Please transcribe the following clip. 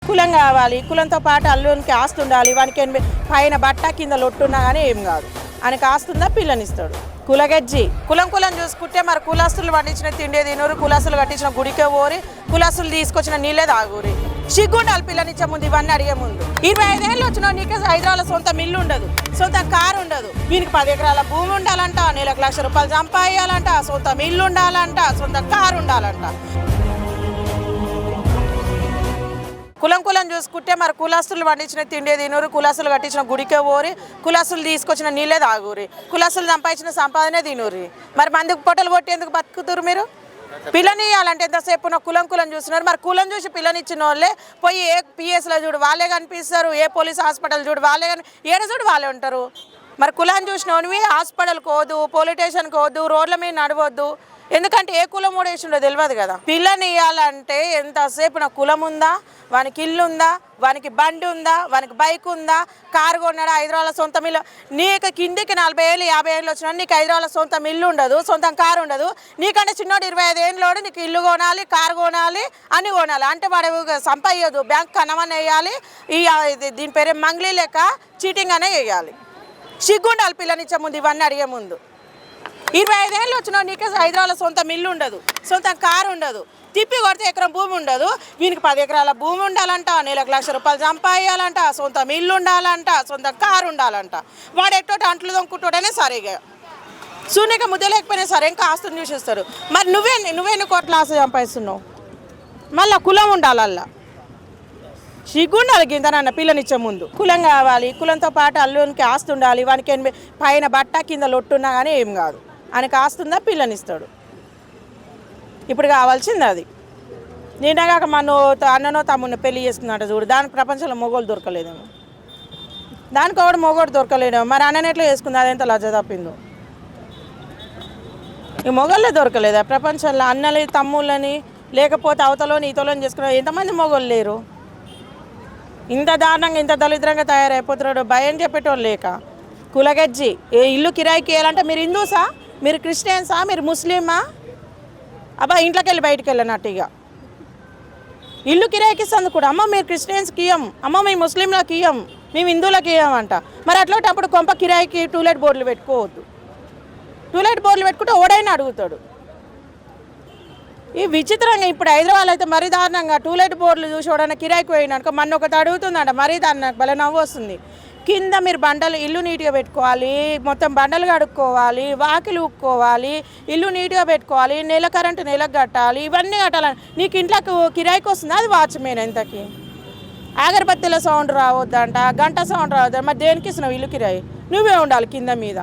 కులం కావాలి, కులంతో పాటు అల్లునికి ఆస్తి ఉండాలి, వానికి పైన బట్ట కింద లొట్టున్నా కానీ ఏం కాదు, ఆయనకు ఆస్తుందా పిల్లనిస్తాడు. కులగజ్జి కులం చూసుకుంటే మరి కులస్తులు పండించిన తిండే తినూరు, కులస్తులు కట్టించిన గుడికే పోరి, కులస్తులు తీసుకొచ్చిన నీళ్ళే తాగూరి. సిగ్గుండాలి పిల్లనిచ్చే ముందు, ఇవన్నీ అడిగే ముందు. 25 ఏళ్ళు వచ్చినా నీకే హైదరాబాద్లో సొంత మిల్లు ఉండదు, సొంత కారు ఉండదు, వీనికి 10 ఎకరాల భూమి ఉండాలంట, నెలకు ₹1,00,000 సంపాదించాలంట, సొంత మిల్లు ఉండాలంట, సొంత కారు ఉండాలంట. కులం చూసుకుంటే మరి కులస్తులు పండించిన తిండే తినూరు, కులస్తులు కట్టించిన గుడికే పోరి, కులస్తులు తీసుకొచ్చిన నీళ్ళే తాగూరి, కులస్తులు సంపాదించిన సంపాదనే తినూరి. మరి మందికి పొట్టలు కొట్టి ఎందుకు బతుకుతురు మీరు? పిల్లని ఇవ్వాలంటే ఎంతసేపు కులం చూస్తున్నారు. మరి కులం చూసి పిల్లనిచ్చిన వాళ్ళే పోయి ఏ పిఎస్లో చూడు వాళ్ళే కనిపిస్తారు, ఏ పోలీస్ హాస్పిటల్ చూడు వాళ్ళే ఏడ చూడు వాళ్ళే ఉంటారు. మరి కులాన్ని చూసినవి హాస్పిటల్కి పోదు, పోలీస్ స్టేషన్కి పోదు, రోడ్ల మీద నడవద్దు. ఎందుకంటే ఏ కులం ఓడేసిండో తెలియదు కదా. పిల్లని ఇవ్వాలంటే ఎంతసేపు కులం ఉందా, వానికి ఇల్లు ఉందా, వానికి బండి ఉందా, వానికి బైక్ ఉందా, కారు కొన్నాడా, హైదరాబాద్లో సొంత మిల్లు. నీకు కిందికి 40 ఏళ్ళు 50 ఏళ్ళు వచ్చినా నీకు హైదరాబాద్లో సొంత మిల్లు ఉండదు, సొంత కారు ఉండదు. నీకంటే చిన్నోడు 25 ఏళ్ళోడు నీకు ఇల్లు కొనాలి, కారు కొనాలి, అన్నీ కొనాలి. అంటే వాడు సంపాదించదు, బ్యాంక్ కనమని వేయాలి. దీని పేరే మంగ్లీ లెక్క చీటింగ్ అనే వేయాలి. సిగ్గుండాలి పిల్లనిచ్చే ముందు, ఇవన్నీ అడిగే ముందు. 25 ఏళ్ళు వచ్చినా నీకే హైదరాబాద్లో సొంత మిల్లు ఉండదు, సొంత కారు ఉండదు, తిప్పి కొడితే ఎకరం భూమి ఉండదు, వీనికి 10 ఎకరాల భూమి ఉండాలంట, నెలకు ₹1,00,000 సంపాదించాలంట, సొంత మిల్లు ఉండాలంట, సొంత కారు ఉండాలంట. వాడు ఎట్టోటి అంట్లు దొంకుతాడనే సరిగా సూనిక ముద్ద లేకపోయినా సరే ఇంకా ఆస్తుని చూసిస్తారు. మరి నువ్వెన్ని కోట్ల ఆస్తి సంపాదిస్తున్నావు? మళ్ళీ కులం ఉండాలల్లా, సిగ్గుండాలి గింతనన్న పిల్లనిచ్చే ముందు. కులం కావాలి, కులంతో పాటు అల్లునికి ఆస్తి ఉండాలి, వానికి పైన బట్ట కింద లొట్టున్నా కానీ ఏం కాదు, ఆయనకు ఆస్తుందా పిల్లనిస్తాడు. ఇప్పుడు కావాల్సింది అది. నిన్నగాక మన అన్ననో తమ్ముడిని పెళ్లి చేసుకున్నట్టు చూడు, దానికి ప్రపంచంలో మొగోళ్ళు దొరకలేదేమో, దానికి ఒకటి మొగోడు దొరకలేదేమో. మరి అన్నని ఎట్లా చేసుకుంది, అదెంత లజ్జ తప్పిందో. ఈ మొగోళ్ళే దొరకలేదా ప్రపంచంలో? అన్నని తమ్ముళ్ళని లేకపోతే అవతలోని ఈతలోని చేసుకున్న ఎంతమంది మొగోళ్ళు లేరు? ఇంత దారుణంగా ఇంత దళిద్రంగా తయారైపోతున్నాడు భయం చెప్పేటోళ్ళు లేక. కులగజ్జి ఇల్లు కిరాయికి వేయాలంటే మీరు హిందూసా, మీరు క్రిస్టియన్సా, మీరు ముస్లిమా? అబ్బా ఇంట్లోకి వెళ్ళి బయటికి వెళ్ళనట్టు. ఇక ఇల్లు కిరాయికి ఇస్తుంది కూడా, అమ్మ మీరు క్రిస్టియన్స్కి ఇయ్యం, అమ్మ మేము ముస్లింలకు ఇయ్యం, మేము హిందువులకు ఇయ్యమంట. మరి అట్లాంటప్పుడు కొంప కిరాయికి టూలెట్ బోర్డులు పెట్టుకోవద్దు. టూలెట్ బోర్డులు పెట్టుకుంటే ఓడైనా అడుగుతాడు. ఈ విచిత్రంగా ఇప్పుడు హైదరాబాద్ అయితే మరీ దారుణంగా టూలెట్ బోర్డులు చూసి ఓడైనా కిరాయికి పోయినాక మన ఒకటి అడుగుతుందంట, మరీ దాన్ని భలే నవ్వు వస్తుంది. కింద మీరు బండలు ఇల్లు నీట్గా పెట్టుకోవాలి, మొత్తం బండలు కడుక్కోవాలి, వాకిలు ఊక్కోవాలి, ఇల్లు నీట్గా పెట్టుకోవాలి, నెల కరెంటు నెలకు కట్టాలి, ఇవన్నీ కట్టాలని. నీకు ఇంట్లోకి కిరాయికి వస్తుంది, అది వాచ్మేన్ ఎంతకి. అగరబత్తిల సౌండ్ రావద్దంట, గంట సౌండ్ రావద్దంట. మరి దేనికి ఇస్తున్నావు ఇల్లు కిరాయి? నువ్వే ఉండాలి కింద మీద.